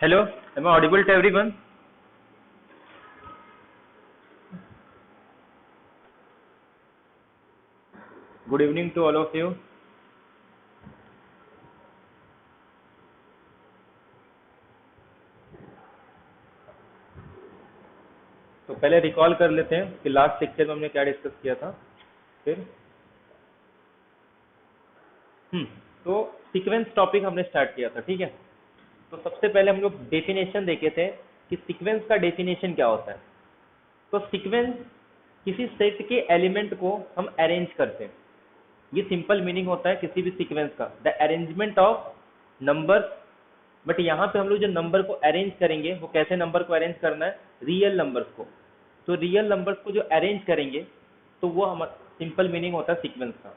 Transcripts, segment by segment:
Hello, am I audible to everyone? Good evening to all of you. तो पहले recall कर लेते हैं कि लास्ट लेक्चर में हमने क्या डिस्कस किया था। फिर तो सीक्वेंस टॉपिक हमने स्टार्ट किया था, ठीक है। तो सबसे पहले हम लोग डेफिनेशन देखे थे कि सीक्वेंस का डेफिनेशन क्या होता है। तो सीक्वेंस किसी सेट के एलिमेंट को हम अरेंज करते हैं, ये सिंपल मीनिंग होता है किसी भी सीक्वेंस का, the arrangement of numbers. But यहाँ पे हम लोग जो नंबर को अरेंज करेंगे वो कैसे नंबर को अरेंज करना है, रियल नंबर्स को। तो रियल नंबर्स को जो अरेंज करेंगे तो वो हम सिंपल मीनिंग होता है सीक्वेंस का।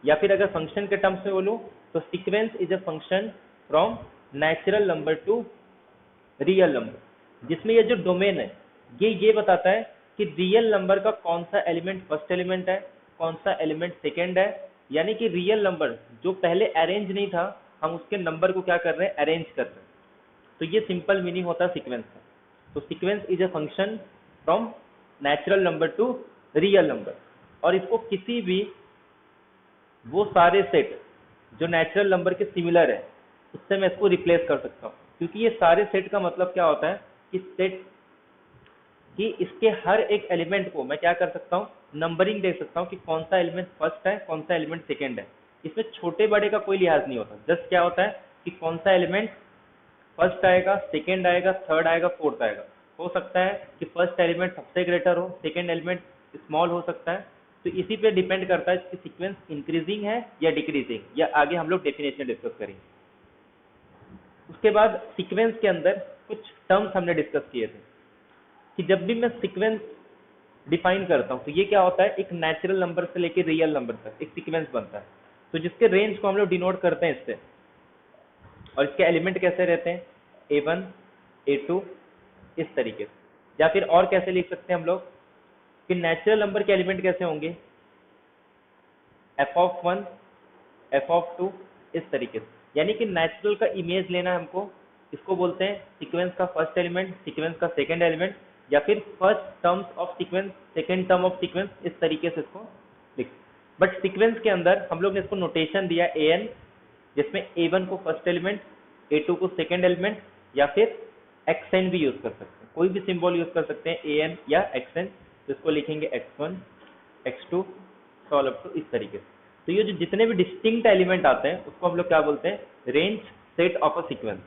या फिर अगर फंक्शन के टर्म्स में बोलूँ तो sequence is a function from natural number two real number, जिसमें ये जो डोमेन है ये बताता है कि रियल नंबर का कौन सा एलिमेंट फर्स्ट एलिमेंट है, कौन सा एलिमेंट सेकेंड है। यानी कि रियल नंबर जो पहले अरेंज नहीं था, हम उसके नंबर को क्या कर रहे हैं, अरेंज कर रहे हैं। तो ये सिंपल मीनिंग होता है सीक्वेंस का। तो sequence is a function from natural number two real number, और इसको किसी भी वो सारे सेट जो नेचुरल नंबर के सिमिलर है उससे मैं इसको रिप्लेस कर सकता हूँ। क्योंकि ये सारे सेट का मतलब क्या होता है कि सेट कि इसके हर एक एलिमेंट को मैं क्या कर सकता हूँ, नंबरिंग दे सकता हूँ कि कौन सा एलिमेंट फर्स्ट है, कौन सा एलिमेंट सेकेंड है। इसमें छोटे बड़े का कोई लिहाज नहीं होता। जस्ट क्या होता है कि कौन सा एलिमेंट फर्स्ट आएगा, सेकेंड आएगा, थर्ड आएगा, फोर्थ आएगा। हो सकता है कि फर्स्ट एलिमेंट सबसे ग्रेटर हो, सेकेंड एलिमेंट स्मॉल हो सकता है। तो इसी पे डिपेंड करता है कि सीक्वेंस इंक्रीजिंग है या डिक्रीजिंग, या आगे हम लोग डेफिनेशन डिस्कस करेंगे। उसके बाद सीक्वेंस के अंदर कुछ टर्म्स हमने डिस्कस किए थे कि जब भी मैं सीक्वेंस डिफाइन करता हूँ तो ये क्या होता है, एक नेचुरल नंबर से लेके रियल नंबर तक एक सीक्वेंस बनता है। तो जिसके रेंज को हम लोग डिनोट करते हैं इससे, और इसके एलिमेंट कैसे रहते हैं, A1 A2 इस तरीके से। या फिर और कैसे लिख सकते हैं हम लोग कि नेचुरल नंबर के एलिमेंट कैसे होंगे, f(1) f(2) इस तरीके से। यानी कि नेचुरल का इमेज लेना है हमको, इसको बोलते हैं सीक्वेंस का फर्स्ट एलिमेंट, सीक्वेंस का सेकंड एलिमेंट, या फिर first terms of sequence, second term of sequence, इस तरीके से इसको लिख। बट सीक्वेंस के अंदर हम लोग ने इसको नोटेशन दिया an, जिसमें A1 को फर्स्ट एलिमेंट, A2 को सेकंड एलिमेंट, या फिर xn भी यूज कर सकते हैं, कोई भी सिंबल यूज कर सकते हैं an या xn। तो इसको लिखेंगे x1 x2 sol up to इस तरीके से। तो ये जो जितने भी डिस्टिंक्ट एलिमेंट आते हैं उसको हम लोग क्या बोलते हैं, range set of a sequence.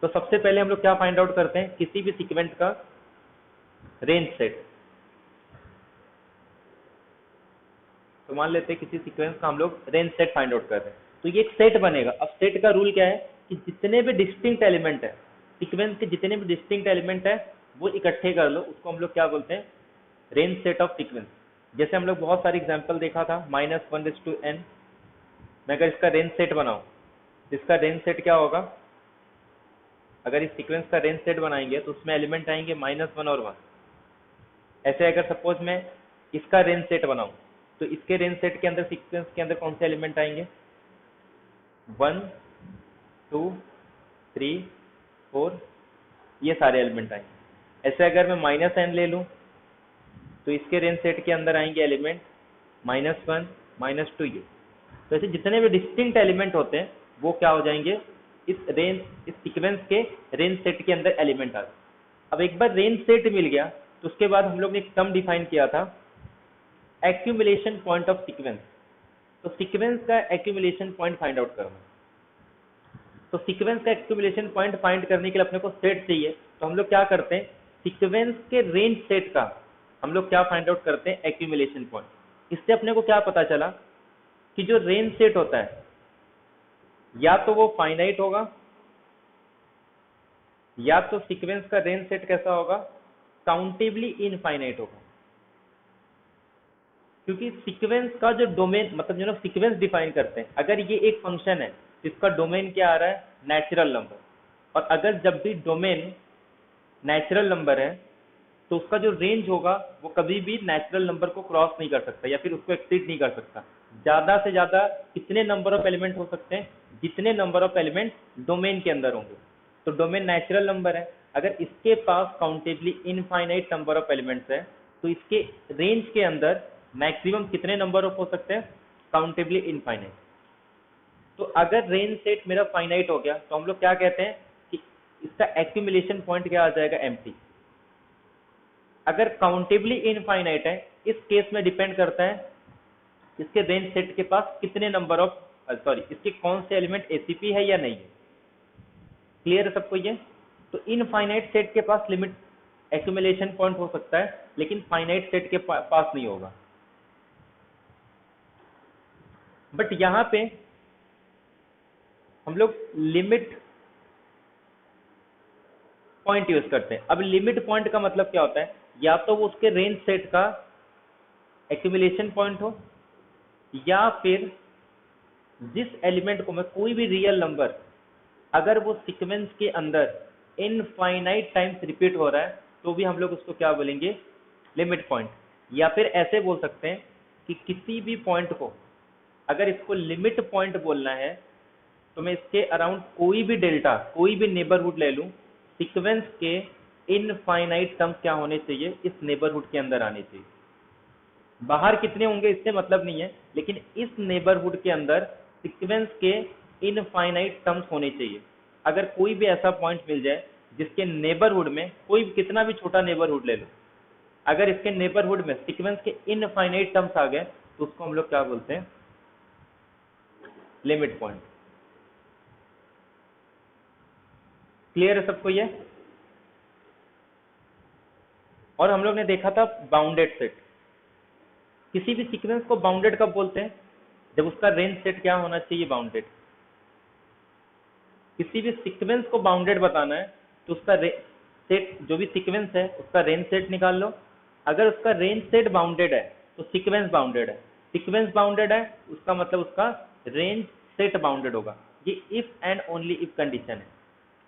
तो सबसे पहले हम लोग क्या फाइंड आउट करते हैं, किसी भी सीक्वेंस का रेंज सेट। तो मान लेते हैं किसी सीक्वेंस का हम लोग रेंज सेट फाइंड आउट कर रहे हैं, तो ये एक सेट बनेगा। अब सेट का रूल क्या है कि जितने भी डिस्टिंक्ट एलिमेंट है सीक्वेंस के, जितने भी डिस्टिंक्ट एलिमेंट है वो इकट्ठे कर लो, उसको हम लोग क्या बोलते हैं, रेंज सेट ऑफ सीक्वेंस। जैसे हम लोग बहुत सारे एग्जांपल देखा था, -1n। मैं अगर इसका रेंज सेट बनाऊं, इसका रेंज सेट क्या होगा, अगर इस सीक्वेंस का रेंज सेट बनाएंगे तो उसमें एलिमेंट आएंगे -1 और 1। ऐसे अगर सपोज मैं इसका रेंज सेट बनाऊं तो इसके रेंज सेट के अंदर, सीक्वेंस के अंदर कौन से एलिमेंट आएंगे, 1 2 3 4, ये सारे एलिमेंट आएंगे। ऐसे अगर मैं -n ले लूं तो इसके रेंज सेट के अंदर आएंगे एलिमेंट -1 -2 ये। तो ऐसे जितने भी डिस्टिंक्ट एलिमेंट होते हैं वो क्या हो जाएंगे, इस सीक्वेंस के रेंज सेट के अंदर एलिमेंट आ गए। अब एक बार रेंज सेट मिल गया तो उसके बाद हम लोग ने एक टर्म डिफाइन किया था, एक्यूमुलेशन पॉइंट ऑफ सीक्वेंस। तो सीक्वेंस का एक्यूमुलेशन पॉइंट फाइंड आउट करना। तो सीक्वेंस का एक्यूमुलेशन पॉइंट फाइंड करने के लिए अपने को सेट चाहिए, तो हम लोग क्या करते हैं, सीक्वेंस के रेंज सेट का हम लोग क्या फाइंड आउट करते हैं, एक्यूमुलेशन पॉइंट। इससे अपने को क्या पता चला कि जो रेंज सेट होता है या तो वो फाइनाइट होगा, या तो सीक्वेंस का रेंज सेट कैसा होगा, काउंटेबली इनफाइनाइट होगा। क्योंकि सीक्वेंस का जो डोमेन, मतलब जो लोग सीक्वेंस डिफाइन करते हैं, अगर ये एक फंक्शन है जिसका डोमेन क्या आ रहा है, नेचुरल नंबर, और अगर जब भी डोमेन नेचुरल नंबर है तो उसका जो रेंज होगा वो कभी भी नेचुरल नंबर को क्रॉस नहीं कर सकता, या फिर उसको एक्सीड नहीं कर सकता। ज्यादा से ज्यादा कितने नंबर ऑफ एलिमेंट हो सकते हैं, जितने नंबर ऑफ एलिमेंट डोमेन के अंदर होंगे। तो डोमेन नेचुरल नंबर है, अगर इसके पास countably infinite number of elements है तो इसके रेंज के अंदर मैक्सिमम कितने नंबर ऑफ हो सकते हैं, काउंटेबली इनफाइनाइट। तो अगर रेंज सेट मेरा फाइनाइट हो गया तो हम लोग क्या कहते हैं कि इसका एक्यूमुलेशन पॉइंट क्या आ जाएगा, एम्प्टी। अगर काउंटेबली इनफाइनाइट है, इस केस में डिपेंड करता है इसके रेंज सेट के पास कितने नंबर ऑफ इसके कौन से एलिमेंट एसीपी है या नहीं है। क्लियर है सबको ये? तो इनफाइनाइट सेट के पास लिमिट एक्यूमुलेशन पॉइंट हो सकता है, लेकिन फाइनाइट सेट के पास नहीं होगा। बट यहां पे हम लोग लिमिट पॉइंट यूज करते हैं। अब लिमिट पॉइंट का मतलब क्या होता है, या तो वो उसके रेंज सेट का एक्यूमुलेशन पॉइंट हो, या फिर जिस एलिमेंट को मैं कोई भी रियल नंबर अगर वो सीक्वेंस के अंदर इनफाइनाइट टाइम्स रिपीट हो रहा है तो भी हम लोग उसको क्या बोलेंगे, लिमिट पॉइंट। या फिर ऐसे बोल सकते हैं कि किसी भी पॉइंट को अगर इसको लिमिट पॉइंट बोलना है तो मैं इसके अराउंड कोई भी डेल्टा, कोई भी नेबरहुड ले लूं, सीक्वेंस के इनफाइनाइट टर्म्स क्या होने चाहिए, इस नेबरहुड के अंदर आने चाहिए। बाहर कितने होंगे इससे मतलब नहीं है, लेकिन इस नेबरहुड के अंदर सीक्वेंस के इनफाइनाइट टर्म्स होने चाहिए। अगर कोई भी ऐसा पॉइंट मिल जाए जिसके नेबरहुड में, कोई कितना भी छोटा नेबरहुड ले लो, अगर इसके नेबरहुड में सीक्वेंस के इनफाइनाइट टर्म्स आ गए तो उसको हम लोग क्या बोलते हैं, लिमिट पॉइंट। क्लियर है सबको ये? और हम लोग ने देखा था बाउंडेड सेट। किसी भी सीक्वेंस को बाउंडेड कब बोलते हैं, जब उसका रेंज सेट क्या होना चाहिए, बाउंडेड। किसी भी सीक्वेंस को बाउंडेड बताना है तो उसका सेट, जो भी सीक्वेंस है उसका रेंज सेट निकाल लो। अगर उसका रेंज सेट बाउंडेड है तो सीक्वेंस बाउंडेड है। सीक्वेंस बाउंडेड है उसका मतलब उसका रेंज सेट बाउंडेड होगा। ये if and only if condition है।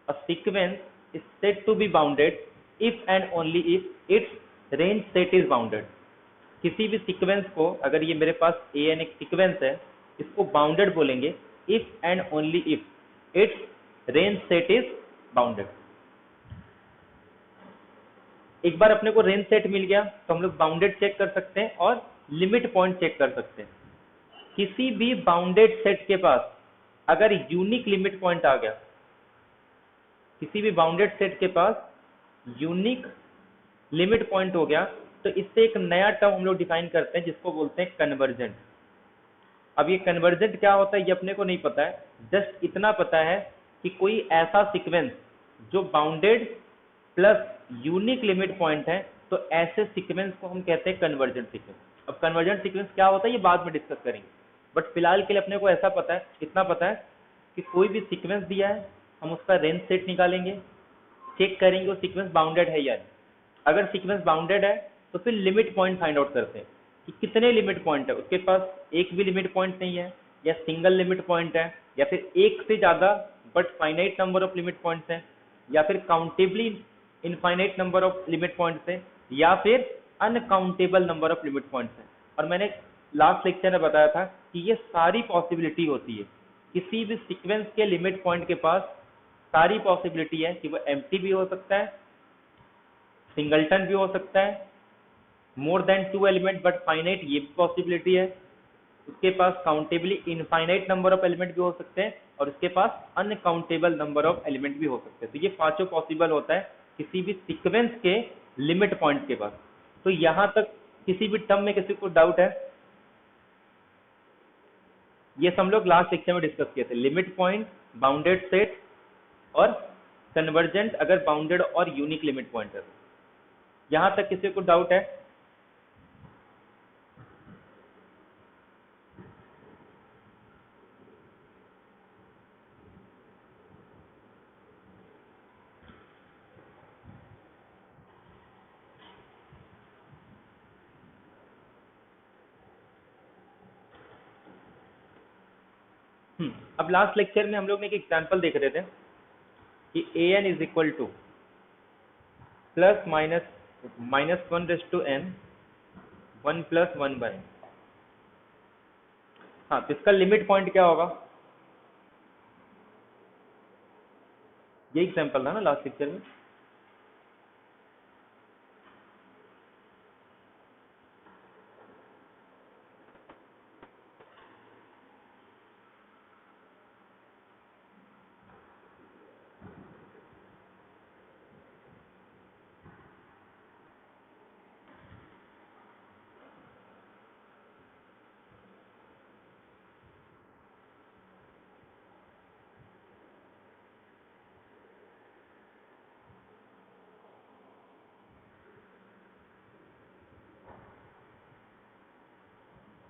A sequence is said to be bounded if and only if its range set is bounded। किसी भी सीक्वेंस को, अगर ये मेरे पास an एक सीक्वेंस है, इसको बाउंडेड बोलेंगे if and only if it's range set is bounded. एक बार अपने को रेंज सेट मिल गया तो हम लोग बाउंडेड चेक कर सकते हैं और लिमिट पॉइंट चेक कर सकते हैं। किसी भी बाउंडेड सेट के पास अगर यूनिक लिमिट पॉइंट आ गया, किसी भी बाउंडेड सेट के पास यूनिक लिमिट पॉइंट हो गया, तो इससे एक नया टर्म हम लोग डिफाइन करते हैं जिसको बोलते हैं कन्वर्जेंट। अब ये कन्वर्जेंट क्या होता है ये अपने को नहीं पता है, जस्ट इतना पता है कि कोई ऐसा सीक्वेंस जो bounded plus unique limit point है, तो ऐसे सीक्वेंस को हम कहते हैं कन्वर्जेंट सीक्वेंस। अब कन्वर्जेंट सीक्वेंस क्या होता है ये बाद में डिस्कस करेंगे, बट फिलहाल के लिए अपने को ऐसा पता है, इतना पता है कि कोई भी सीक्वेंस दिया है, हम उसका रेंज सेट निकालेंगे, चेक करेंगे वो सीक्वेंस बाउंडेड है या नहीं। अगर सीक्वेंस बाउंडेड है तो फिर लिमिट पॉइंट फाइंड आउट करते हैं कि कितने लिमिट पॉइंट है, उसके पास एक भी लिमिट पॉइंट नहीं है, या सिंगल लिमिट पॉइंट है, या फिर एक से ज्यादा but finite number of limit points हैं, या फिर countably infinite number of limit points हैं, या फिर uncountable number of limit points हैं। और मैंने लास्ट लेक्चर में बताया था कि ये सारी पॉसिबिलिटी होती है, किसी भी सीक्वेंस के लिमिट पॉइंट के पास सारी पॉसिबिलिटी है कि वो एम्प्टी भी हो सकता है, सिंगलटन भी हो सकता है, more than 2 element but finite, ये भी पॉसिबिलिटी है। उसके पास countably infinite number of element भी हो सकते हैं, और उसके पास अनकाउंटेबल नंबर ऑफ एलिमेंट भी हो सकते हैं। तो ये पांचों पॉसिबल होता है किसी भी सीक्वेंस के लिमिट पॉइंट के पास। तो यहां तक किसी भी टर्म में किसी को डाउट है? ये सब लोग लास्ट लेक्चर में डिस्कस किए थे, लिमिट पॉइंट, बाउंडेड सेट और कन्वर्जेंट अगर बाउंडेड और यूनिक लिमिट पॉइंट है। यहां तक किसी को डाउट है? अब लास्ट लेक्चर में हम लोग ने एक एग्जांपल देख रहे थे कि an is equal two plus minus 1/n 1+1/n। हाँ, तो इसका लिमिट पॉइंट क्या होगा? ये एग्जाम्पल था ना लास्ट लेक्चर में।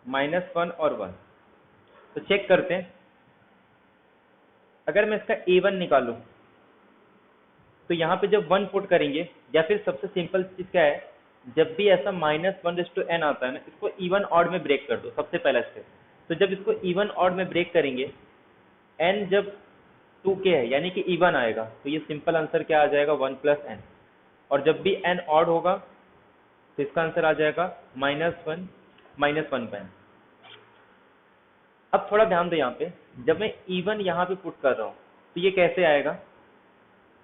-1 और 1, तो चेक करते हैं। अगर मैं इसका a1 निकालूं तो यहाँ पे जब 1 पुट करेंगे, या फिर सबसे सिंपल चीज क्या है, जब भी ऐसा -1/n आता है ना, इसको इवन ऑड में ब्रेक कर दो, सबसे पहला स्टेप। तो जब इसको इवन ऑड में ब्रेक करेंगे, n जब 2k है यानी कि इवन आएगा, तो ये सिंपल आंसर क्या आ जाएगा, 1 + n। और जब भी n ऑड होगा तो इसका आंसर आ जाएगा -1 -1/n। अब थोड़ा ध्यान दो यहाँ पे, जब मैं इवन यहाँ पे पुट कर रहा हूँ तो ये कैसे आएगा,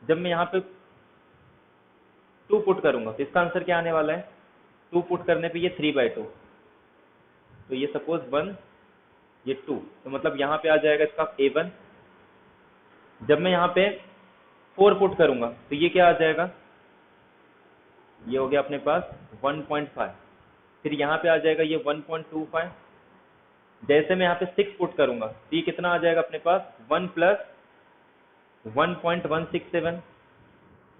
जब मैं यहाँ पे 2 पुट करूंगा तो इसका आंसर क्या आने वाला है, 2 पुट करने पे ये 3/2, तो ये सपोज 1, ये 2, तो मतलब यहाँ पे आ जाएगा इसका a1। जब मैं यहाँ पे 4 पुट करूंगा तो ये क्या आ जाएगा, ये हो गया अपने पास 1.5। फिर यहाँ पे आ जाएगा ये 1.25। जैसे मैं यहाँ पे 6 पुट करूंगा तो ये कितना आ जाएगा अपने पास, 1 + 1.167।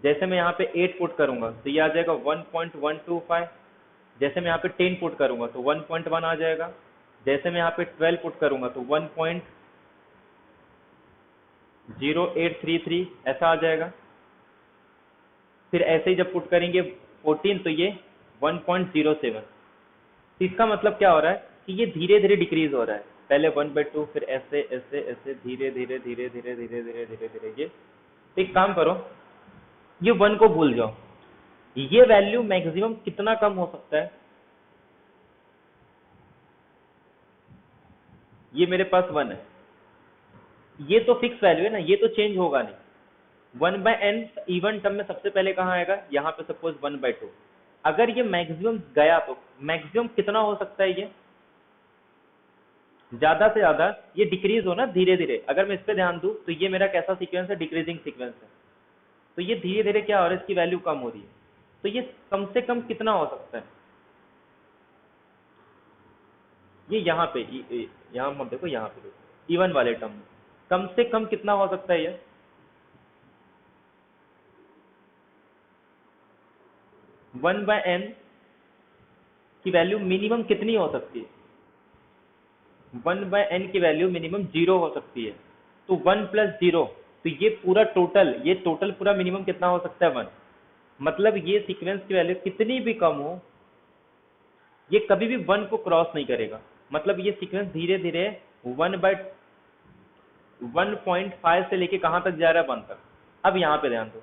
जैसे मैं यहाँ पे 8 पुट करूंगा तो ये आ जाएगा 1.125। जैसे मैं यहाँ पे 10 पुट करूंगा तो 1.1 आ जाएगा। जैसे मैं यहाँ पे 12 पुट करूंगा तो 1.0833 ऐसा आ जाएगा। फिर ऐसे ही जब पुट करेंगे 14 तो ये 1.07। तो इसका मतलब क्या हो रहा है कि ये धीरे धीरे डिक्रीज हो रहा है, पहले 1/2, फिर ऐसे ऐसे ऐसे धीरे धीरे धीरे धीरे धीरे धीरे धीरे धीरे ये। तो एक काम करो, ये 1 को भूल जाओ, ये वैल्यू मैक्सिमम कितना कम हो सकता है, ये मेरे पास 1 है, ये तो फिक्स वैल्यू है ना, ये तो चेंज होगा नहीं। 1/n इवन टर्म में सबसे पहले कहाँ आएगा, यहाँ पे सपोज 1/2। अगर ये मैक्सिमम गया तो मैक्सिमम कितना हो सकता है, ये ज्यादा से ज्यादा ये डिक्रीज हो ना धीरे धीरे। अगर मैं इस पे ध्यान दूं तो ये मेरा कैसा सीक्वेंस है, डिक्रीजिंग सीक्वेंस है। तो ये धीरे धीरे क्या हो रहा है, इसकी वैल्यू कम हो रही है। तो ये कम से कम कितना हो सकता है, ये यहाँ पे यहाँ मत देखो, यहाँ पे देखो इवन वाले टर्म में कम से कम कितना हो सकता है, ये 1/n की वैल्यू मिनिमम कितनी हो सकती है, 1/n की वैल्यू मिनिमम 0 हो सकती है। तो 1 + 0, तो ये टोटल पूरा मिनिमम कितना हो सकता है, 1। मतलब ये सीक्वेंस की वैल्यू कितनी भी कम हो, ये कभी भी 1 को क्रॉस नहीं करेगा। मतलब ये सीक्वेंस धीरे धीरे 1/1.5 से लेके कहां तक जा रहा है, 1 तक। अब यहाँ पे ध्यान दो,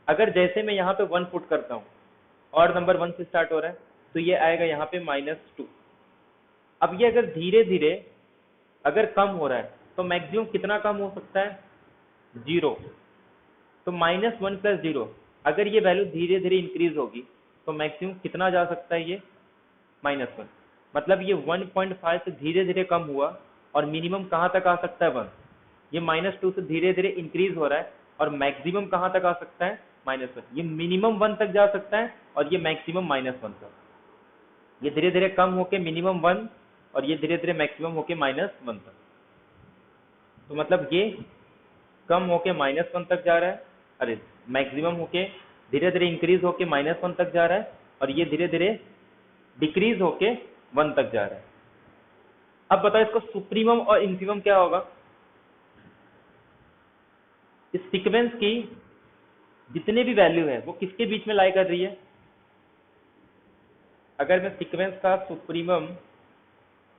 अगर जैसे मैं यहाँ पे 1 पुट करता हूँ और नंबर 1 से स्टार्ट हो रहा है, तो ये आएगा यहाँ पे -2। अब ये अगर धीरे धीरे अगर कम हो रहा है तो मैक्सिमम कितना कम हो सकता है, 0। तो -1 + 0, अगर ये वैल्यू धीरे धीरे इंक्रीज होगी तो मैक्सिमम कितना जा सकता है, ये -1। मतलब ये 1.5 से धीरे धीरे कम हुआ और मिनिमम कहाँ तक आ सकता है, 1। ये -2 से धीरे धीरे इंक्रीज हो रहा है और मैक्सिमम कहाँ तक आ सकता है, -1। ये मिनिमम 1 तक जा सकता है और ये मैक्सिमम -1 तक। ये धीरे धीरे कम होके मिनिमम 1 और ये धीरे धीरे मैक्सिमम होके -1 तक। तो मतलब ये कम होके -1 तक जा रहा है, अरे मैक्सिमम होके धीरे धीरे इंक्रीज होके -1 तक जा रहा है, और ये धीरे धीरे डिक्रीज होके 1 तक जा रहा है। अब बताओ इसका सुप्रीमम और इन्फीमम क्या होगा। इस सीक्वेंस की जितने भी वैल्यू है वो किसके बीच में लाई कर रही है। अगर मैं सीक्वेंस का सुप्रीमम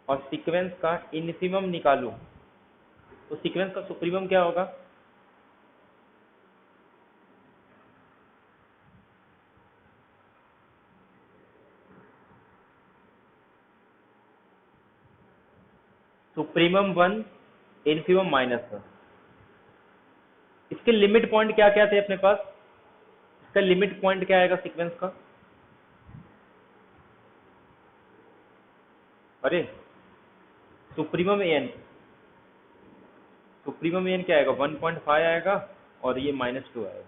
और सीक्वेंस का इन्फीमम निकालूं तो सीक्वेंस का सुप्रीमम क्या होगा, सुप्रीमम 1, इन्फीमम -1। इसके इसके लिमिट पॉइंट क्या क्या थे अपने पास? इसका लिमिट पॉइंट क्या आएगा सीक्वेंस का? अरे सुप्रीमम एन, सुप्रीमम एन क्या आएगा? 1.5 आएगा और ये -2 आएगा।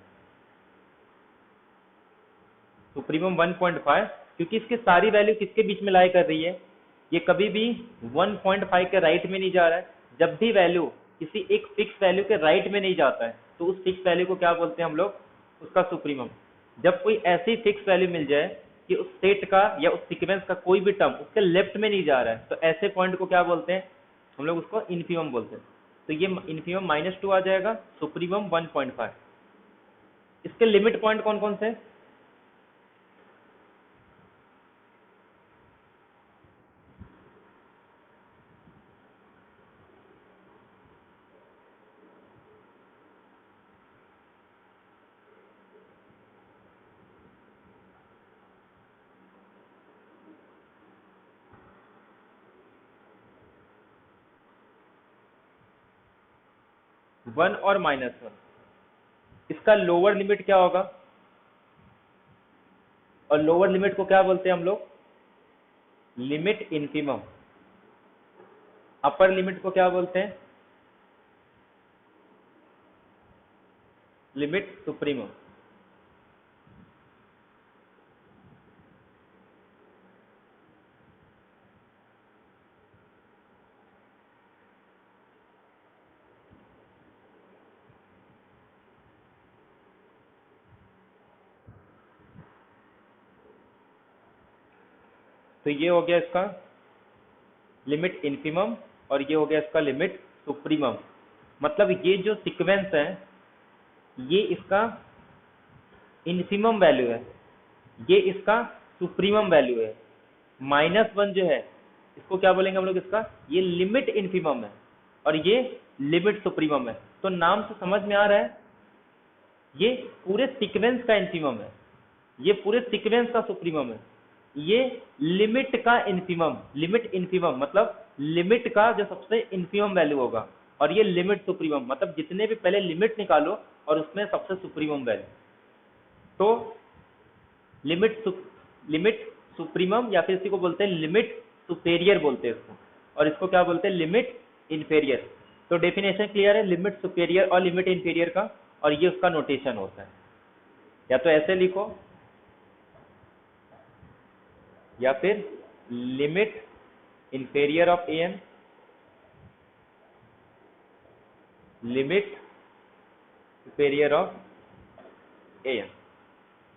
सुप्रीमम 1.5, क्योंकि इसकी सारी वैल्यू किसके बीच में लाई कर रही है? ये कभी भी 1.5 के राइट में नहीं जा रहा है। जब भी वैल्यू किसी एक फिक्स वैल्यू के राइट में नहीं जाता है तो उस फिक्स वैल्यू को क्या बोलते हैं हम लोग? उसका सुप्रीमम। जब कोई ऐसी फिक्स वैल्यू मिल जाए कि उस सेट का या उस सीक्वेंस का कोई भी टर्म उसके लेफ्ट में नहीं जा रहा है, तो ऐसे पॉइंट को क्या बोलते हैं हम लोग? उसको इन्फीमम बोलते हैं। तो ये इन्फीमम -2 आ जाएगा, सुप्रीमम 1.5। इसके लिमिट पॉइंट कौन कौन से? 1 और -1। इसका लोअर लिमिट क्या होगा? और लोअर लिमिट को क्या बोलते हैं हम लोग? Limit infimum. अपर लिमिट को क्या बोलते हैं? Limit supremum. तो ये हो गया इसका लिमिट इन्फीमम और ये हो गया इसका लिमिट सुप्रीमम। मतलब ये जो सीक्वेंस है ये इसका इन्फीमम वैल्यू है, ये इसका सुप्रीमम वैल्यू है। -1 जो है इसको क्या बोलेंगे हम लोग? इसका ये लिमिट इन्फीमम है और ये लिमिट सुप्रीमम है। तो नाम से समझ में आ रहा है ये पूरे सीक्वेंस का इन्फीमम है, ये पूरे सीक्वेंस का सुप्रीमम है। ये लिमिट का इन्फीमम, लिमिट इन्फीमम मतलब लिमिट का जो सबसे इन्फीमम वैल्यू होगा, और ये लिमिट सुप्रीमम मतलब जितने भी पहले लिमिट निकालो और उसमें सबसे सुप्रीमम वैल्यू। तो लिमिट सुप्रीमम या फिर इसी को बोलते हैं लिमिट सुपेरियर बोलते हैं इसको, और इसको क्या बोलते हैं? Limit inferior. तो डेफिनेशन क्लियर है लिमिट सुपेरियर और लिमिट इन्फेरियर का, और ये उसका नोटेशन होता है। या तो ऐसे लिखो या फिर limit inferior of n, limit superior of n.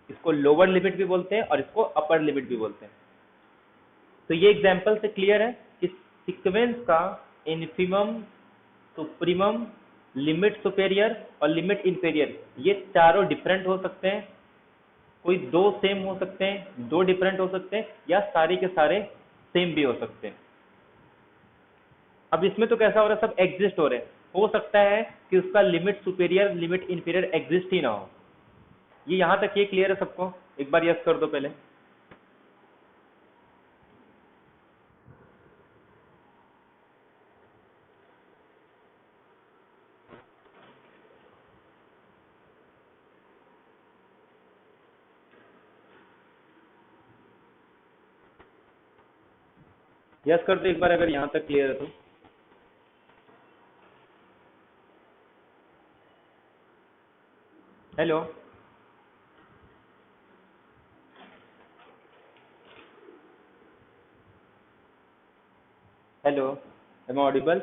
इसको लोअर लिमिट भी बोलते हैं और इसको अपर लिमिट भी बोलते हैं। तो ये एग्जांपल से क्लियर है कि सीक्वेंस का इन्फीमम, सुप्रीमम, लिमिट सुपेरियर और लिमिट इंफेरियर ये चारों डिफरेंट हो सकते हैं, कोई दो सेम हो सकते हैं, दो डिफरेंट हो सकते हैं, या सारे के सारे सेम भी हो सकते हैं। अब इसमें तो कैसा हो रहा है? सब एग्जिस्ट हो रहे हैं। हो सकता है कि उसका limit superior limit inferior exist ही ना हो। ये यहां तक ये क्लियर है सबको? एक बार यस कर दो पहले। यस कर दो एक बार अगर यहां तक क्लियर है तो। Hello hello, am audible?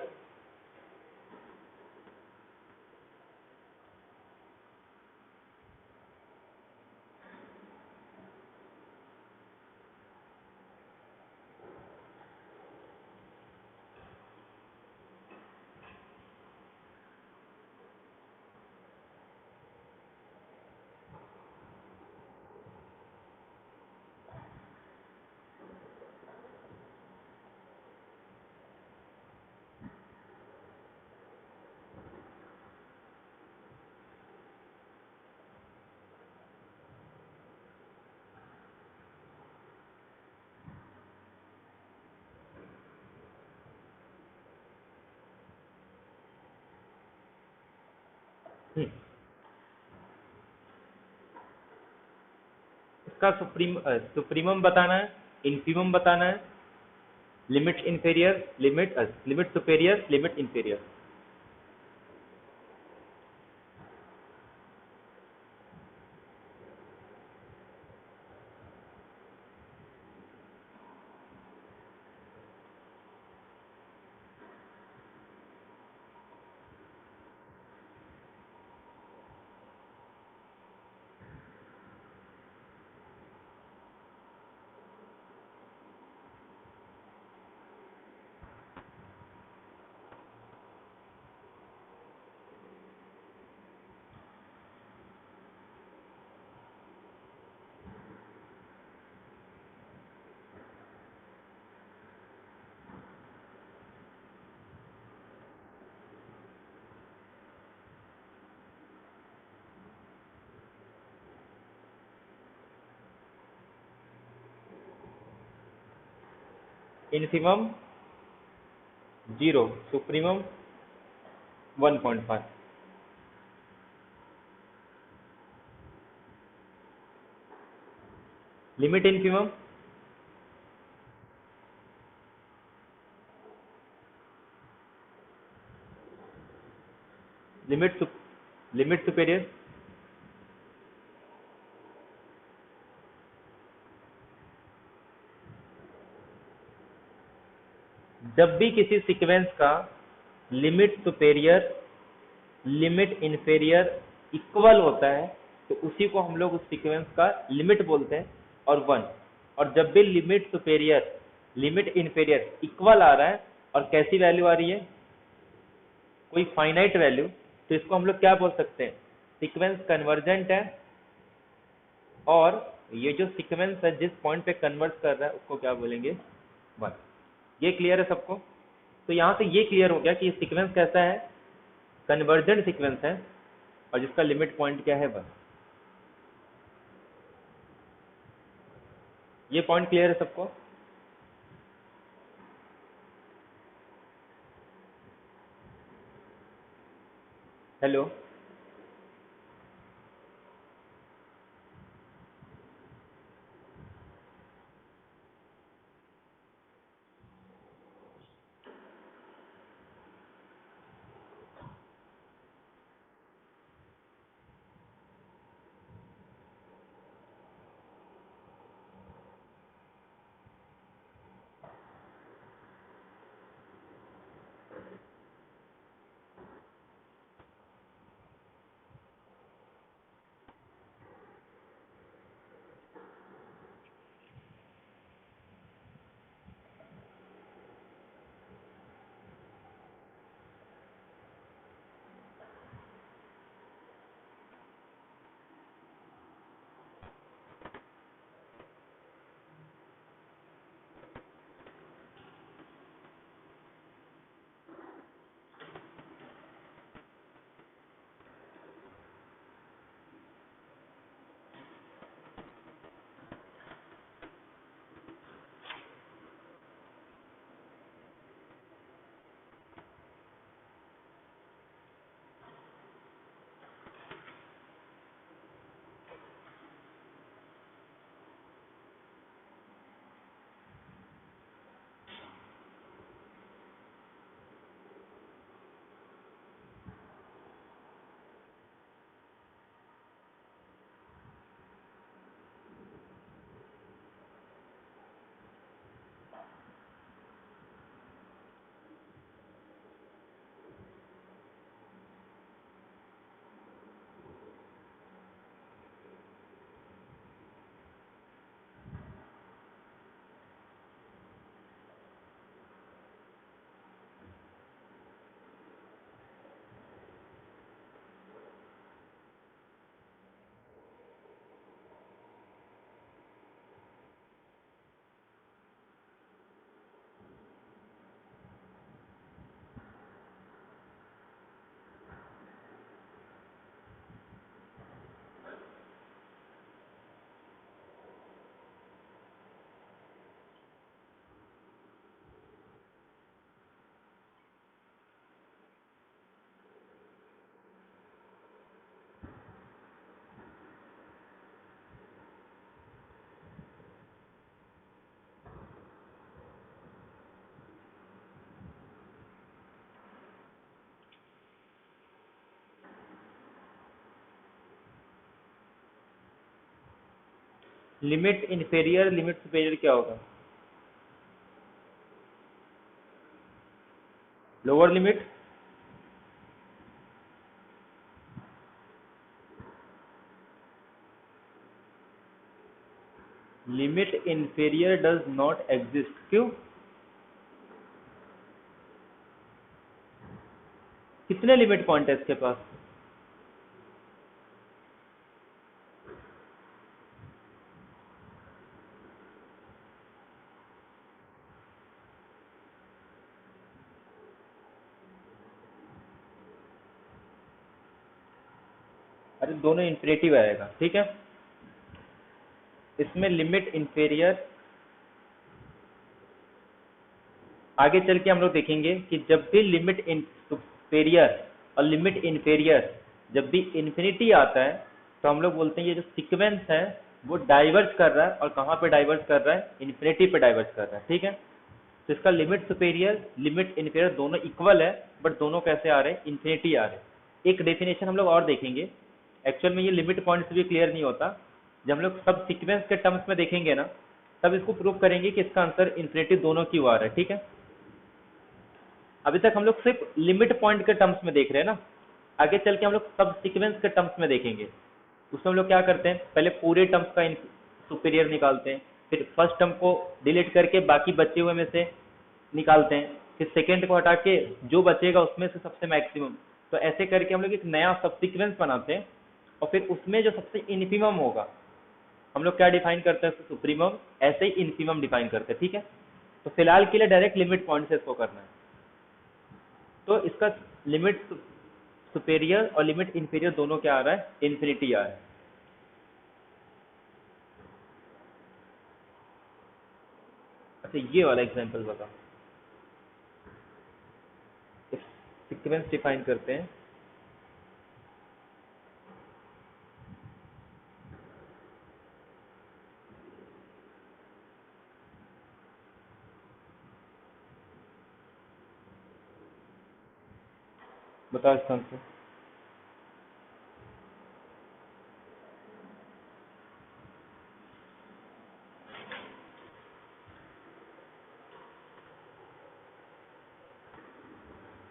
इसका सुप्रीमम बताना है, इन्फीमम बताना है, limit inferior, limit superior, limit inferior. Infimum 0, supremum 1.5। Limit infimum limit superior जब भी किसी सीक्वेंस का limit superior limit inferior equal होता है तो उसी को हम लोग उस सीक्वेंस का लिमिट बोलते हैं और 1। और जब भी limit superior limit inferior equal आ रहा है और कैसी वैल्यू आ रही है, कोई फाइनाइट वैल्यू, तो इसको हम लोग क्या बोल सकते हैं, सीक्वेंस कन्वर्जेंट है। और ये जो सीक्वेंस है जिस पॉइंट पे कन्वर्ट कर रहा है उसको क्या बोलेंगे, 1। ये क्लियर है सबको? तो यहाँ से ये क्लियर हो गया कि ये सीक्वेंस कैसा है, कन्वर्जेंट सीक्वेंस है और जिसका लिमिट पॉइंट क्या है, 1। ये पॉइंट क्लियर है सबको? Hello? Limit inferior limit superior क्या होगा? Lower limit, limit inferior does not exist, क्यों? कितने लिमिट पॉइंट है इसके पास? अरे दोनों इन्फिनेटिव आएगा, ठीक है। इसमें लिमिट इन्फेरियर, आगे चल के हम लोग देखेंगे कि जब भी लिमिट इन सुपेरियर और लिमिट इन्फेरियर जब भी इन्फिनिटी आता है तो हम लोग बोलते हैं ये जो सीक्वेंस है वो डाइवर्ज कर रहा है। और कहाँ पे डाइवर्ज कर रहा है? इन्फिनिटी पे डाइवर्ज कर रहा है, ठीक है। तो इसका लिमिट सुपेरियर लिमिट इन्फेरियर दोनों इक्वल है, बट दोनों कैसे आ रहे हैं? इन्फिनिटी आ रहे हैं। एक डेफिनेशन हम लोग और देखेंगे। एक्चुअल में ये लिमिट पॉइंट से भी क्लियर नहीं होता, जब हम लोग सब सीक्वेंस के टर्म्स में देखेंगे ना तब इसको प्रूव करेंगे कि इसका आंसर इन्फिनिटी दोनों क्यों आ रहा है, ठीक है। अभी तक हम लोग सिर्फ लिमिट पॉइंट के टर्म्स में देख रहे हैं ना, आगे चल के हम लोग सब सीक्वेंस के टर्म्स में देखेंगे। उसमें हम लोग क्या करते हैं, पहले पूरे टर्म्स का सुपीरियर निकालते हैं, फिर फर्स्ट टर्म को डिलीट करके बाकी बचे हुए में से निकालते हैं, फिर सेकेंड को हटा के जो बचेगा उसमें से सबसे मैक्सिमम। तो ऐसे करके हम लोग एक नया सब सीक्वेंस बनाते हैं और फिर उसमें जो सबसे इन्फीमम होगा हम लोग क्या डिफाइन करते हैं? सुप्रीमम, ऐसे ही इन्फीमम डिफाइन करते हैं, ठीक है। तो फिलहाल के लिए डायरेक्ट लिमिट पॉइंट से इसको करना है। तो इसका लिमिट सुपेरियर और लिमिट इंफीरियर दोनों क्या आ रहा है? इन्फिनिटी आ रहा है। अच्छा ये वाला एग्जांपल बताओ, सीक्वेंस डिफाइन करते हैं। बताओ इसका आंसर।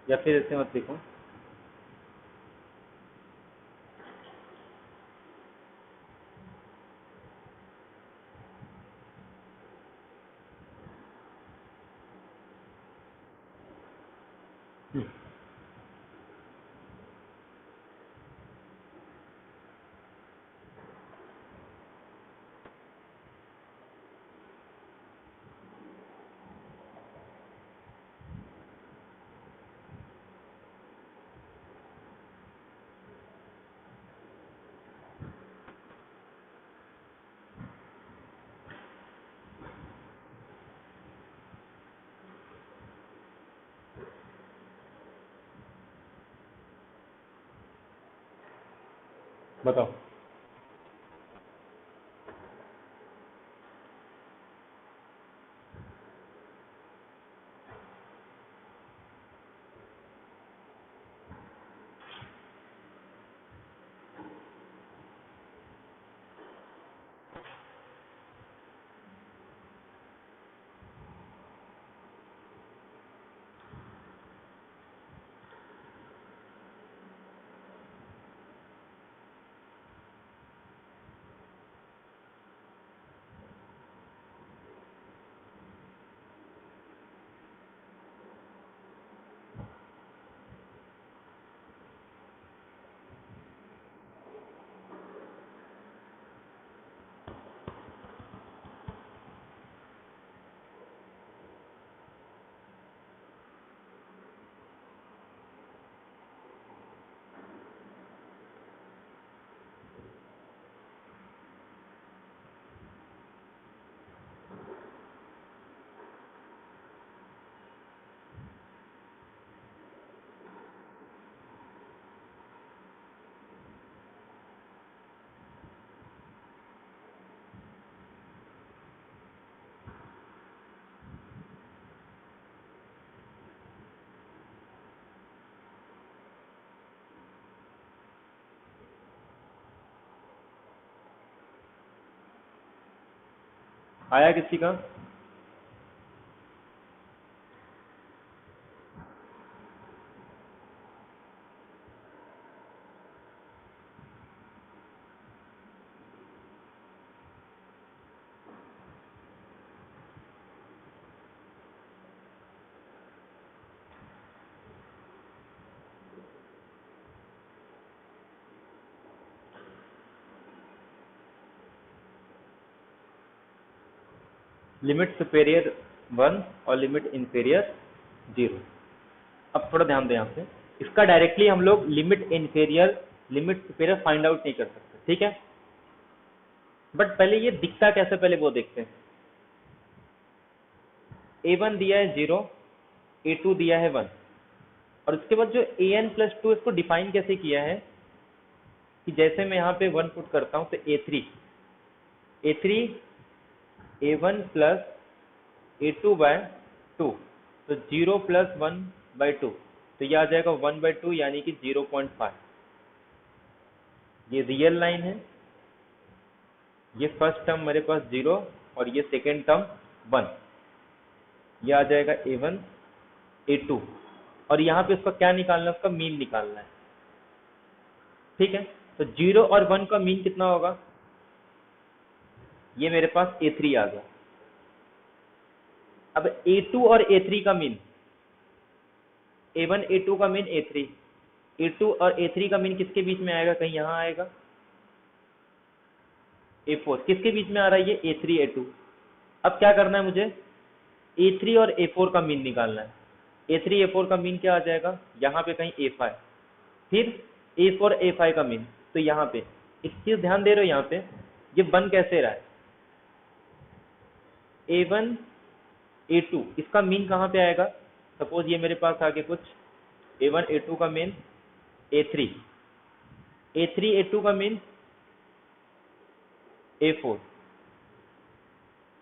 या फिर ऐसे मत लिखो। बताओ। आया किसी का? लिमिट सुपेरियर 1 और लिमिट इंफीरियर 0। अब थोड़ा ध्यान दें यहाँ पे, इसका डायरेक्टली हम लोग limit inferior limit superior find out नहीं कर सकते, ठीक है? बट पहले ये दिखता कैसे, पहले वो देखते हैं। a1 दिया है 0, a2 दिया है 1, और उसके बाद जो an प्लस 2 इसको डिफाइन कैसे किया है कि जैसे मैं यहाँ पे 1 पुट करता हूँ तो a3 a1 plus a2 bye 2, तो 0 प्लस 1 बाय 2, तो ये आ जाएगा 1 बाय 2 यानी कि 0.5। ये रियल लाइन है, ये फर्स्ट टर्म मेरे पास 0 और ये सेकेंड टर्म 1, ये आ जाएगा a1 a2, और यहाँ पे उसका क्या निकालना है, उसका मीन निकालना है, ठीक है? तो 0 और 1 का मीन कितना होगा? ये मेरे पास a3 आ गया। अब a2 और a3 का मीन, a1 a2 का मीन a2 और a3 का मीन किसके बीच में आएगा? कहीं यहाँ आएगा, a4 किसके बीच में आ रहा है? ये a3 a2। अब क्या करना है मुझे? a3 और a4 का मीन निकालना है। a3 a4 का मीन क्या आ जाएगा? यहाँ पे कहीं a5, फिर a4 a5 का मीन, तो यहाँ पे एक चीज ध्यान दे रहे हो, यहाँ पे ये बन कैसे रहा है? a1 a2 इसका मीन कहाँ पे आएगा? सपोज ये मेरे पास आगे कुछ a1 a2 का मीन a3 a2 का मीन a4,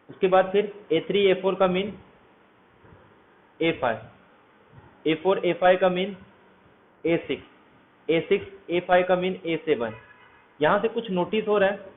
उसके बाद फिर a3 a4 का मीन a5, a4 a5 का मीन a6, a6 a5 का मीन a7। यहां से कुछ नोटिस हो रहा है?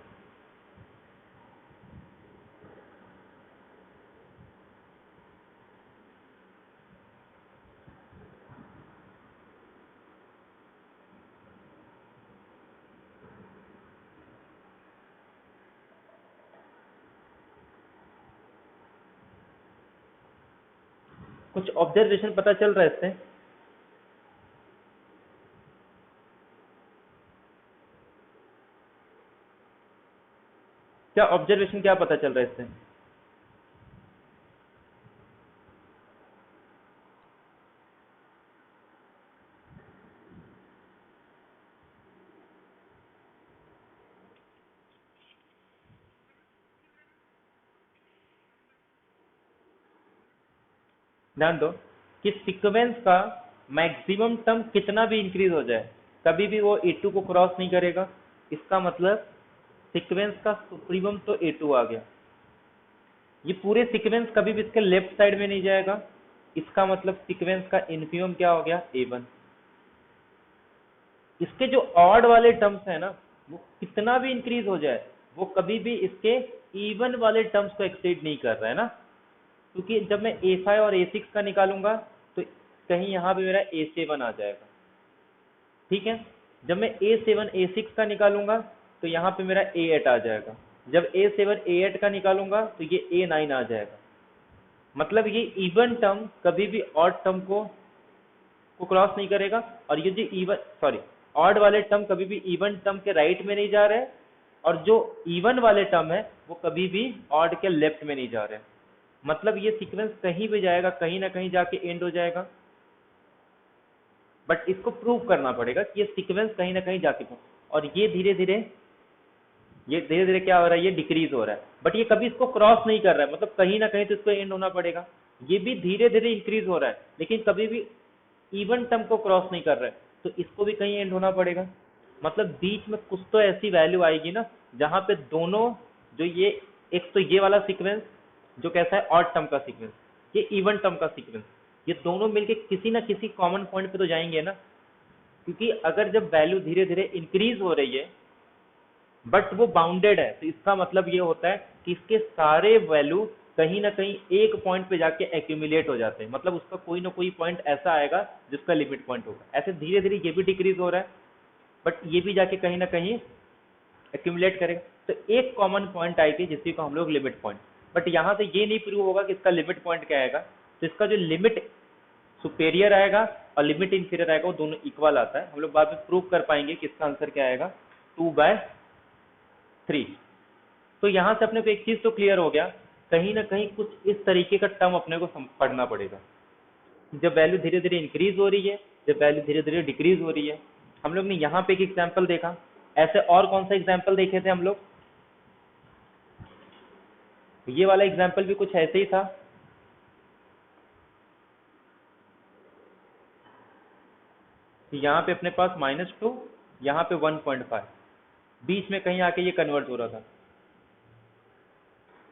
कुछ ऑब्जर्वेशन पता चल रहा है इससे? क्या ऑब्जर्वेशन, क्या पता चल रहा है इससे? ध्यान दो कि सीक्वेंस का मैक्सिमम टर्म कितना भी इंक्रीज हो जाए, कभी भी वो a2 को क्रॉस नहीं करेगा। इसका मतलब सीक्वेंस का सुप्रीमम तो a2 आ गया। ये पूरे सीक्वेंस कभी भी इसके लेफ्ट साइड में नहीं जाएगा, इसका मतलब सीक्वेंस का इन्फीमम क्या हो गया? a1। इसके जो ऑड वाले टर्म्स है ना, वो कितना भी इंक्रीज हो जाए, वो कभी भी इसके इवन वाले टर्म्स को एक्सीड नहीं कर रहा है ना, क्योंकि जब मैं a5 और a6 का निकालूंगा तो कहीं यहाँ पे मेरा a7 आ जाएगा, ठीक है? जब मैं a7 a6 का निकालूंगा तो यहाँ पे मेरा a8 आ जाएगा, जब a7 a8 का निकालूंगा तो ये a9 आ जाएगा। मतलब ये इवन टर्म कभी भी ऑड टर्म को क्रॉस नहीं करेगा, और ये जो ऑड वाले टर्म कभी भी इवन टर्म के राइट में नहीं जा रहे, और जो इवन वाले टर्म है वो कभी भी ऑड के लेफ्ट में नहीं जा रहे। मतलब ये सीक्वेंस कहीं भी जाएगा, कहीं ना कहीं जाके एंड हो जाएगा, बट इसको प्रूव करना पड़ेगा कि ये सीक्वेंस कहीं ना कहीं जाके, और ये धीरे धीरे क्या हो रहा है? ये डिक्रीज हो रहा है, बट ये कभी इसको क्रॉस नहीं कर रहा है, मतलब कहीं ना कहीं तो इसको एंड होना पड़ेगा। ये भी धीरे धीरे इंक्रीज हो रहा है, लेकिन कभी भी इवन टर्म को क्रॉस नहीं कर रहा है, तो इसको भी कहीं एंड होना पड़ेगा। मतलब बीच में कुछ तो ऐसी वैल्यू आएगी ना, जहां पे दोनों, जो ये एक तो ये वाला सीक्वेंस जो कैसा है? ऑड टर्म का सीक्वेंस, ये इवन टर्म का सीक्वेंस, ये दोनों मिलके किसी ना किसी कॉमन पॉइंट पे तो जाएंगे ना, क्योंकि अगर जब वैल्यू धीरे धीरे इंक्रीज हो रही है बट वो बाउंडेड है, तो इसका मतलब ये होता है कि इसके सारे वैल्यू कहीं ना कहीं एक पॉइंट पे जाके एक्यूमुलेट हो जाते हैं, मतलब उसका कोई ना कोई पॉइंट ऐसा आएगा जिसका लिमिट पॉइंट होगा। ऐसे धीरे धीरे ये भी डिक्रीज हो रहा है, बट ये भी जाके कहीं ना कहीं एक्यूमुलेट करेगा। तो एक कॉमन पॉइंट आएगी जिसकी को हम लोग लिमिट पॉइंट, बट यहाँ से ये नहीं प्रूव होगा कि इसका लिमिट पॉइंट क्या आएगा। तो इसका जो लिमिट सुपेरियर आएगा और लिमिट इंफीरियर आएगा वो दोनों इक्वल आता है। हम लोग बाद में प्रूव कर पाएंगे कि इसका आंसर क्या आएगा, 2/3। तो यहाँ से अपने को एक चीज तो क्लियर हो गया, कहीं ना कहीं कुछ इस तरीके का टर्म अपने को पढ़ना पड़ेगा। जब वैल्यू धीरे धीरे इंक्रीज हो रही है, जब वैल्यू धीरे धीरे डिक्रीज हो रही है। हम लोग ने यहाँ पे एक एग्जाम्पल देखा, ऐसे और कौन सा एग्जाम्पल देखे थे हम लोग? ये वाला एग्जाम्पल भी कुछ ऐसे ही था। यहाँ पे अपने पास -2, यहाँ पे 1.5, बीच में कहीं आके ये कन्वर्ट हो रहा था।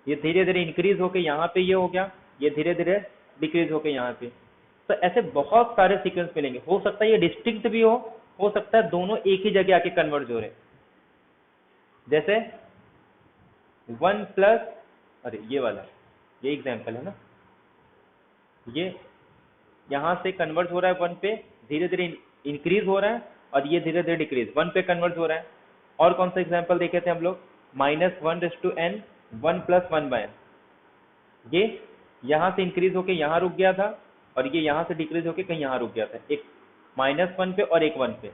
ये धीरे धीरे इंक्रीज होके यहाँ पे ये हो गया, ये धीरे धीरे डिक्रीज होके यहाँ पे। तो ऐसे बहुत सारे सीक्वेंस मिलेंगे, हो सकता है ये डिस्टिंक्ट भी हो सकता है दोनों एक ही जगह आके कन्वर्ज हो रहे। जैसे 1 प्लस, अरे ये वाला, ये एग्जाम्पल है ना, ये यहाँ से कन्वर्ज हो रहा है 1 पे, धीरे धीरे इंक्रीज हो रहा है, और ये धीरे धीरे डिक्रीज 1 पे कन्वर्ज हो रहा है। और कौन सा एग्जाम्पल देखे थे हम लोग? -1/n 1 + 1/n, ये यहाँ से इंक्रीज होके यहाँ रुक गया था, और ये यहाँ से डिक्रीज होके कहीं यहाँ रुक गया था, एक -1 पे और एक 1 पे।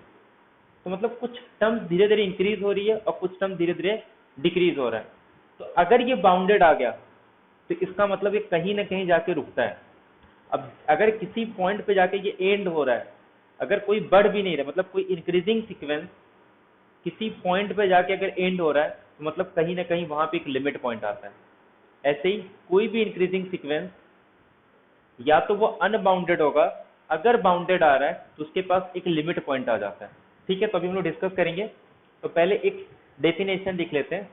तो मतलब कुछ टर्म्स धीरे धीरे इंक्रीज हो रही है और कुछ टर्म धीरे धीरे डिक्रीज हो रहा है। तो अगर ये बाउंडेड आ गया तो इसका मतलब ये कहीं ना कहीं जाके रुकता है। अब अगर किसी पॉइंट पे जाके ये एंड हो रहा है, अगर कोई बढ़ भी नहीं रहा, मतलब कोई इंक्रीजिंग सीक्वेंस किसी पॉइंट पे जाके अगर एंड हो रहा है, तो मतलब कहीं ना कहीं वहां पे एक लिमिट पॉइंट आता है। ऐसे ही कोई भी इंक्रीजिंग सीक्वेंस या तो वो अनबाउंडेड होगा, अगर बाउंडेड आ रहा है तो उसके पास एक लिमिट पॉइंट आ जाता है। ठीक है, तो अभी हम लोग डिस्कस करेंगे। तो पहले एक डेफिनेशन लिख लेते हैं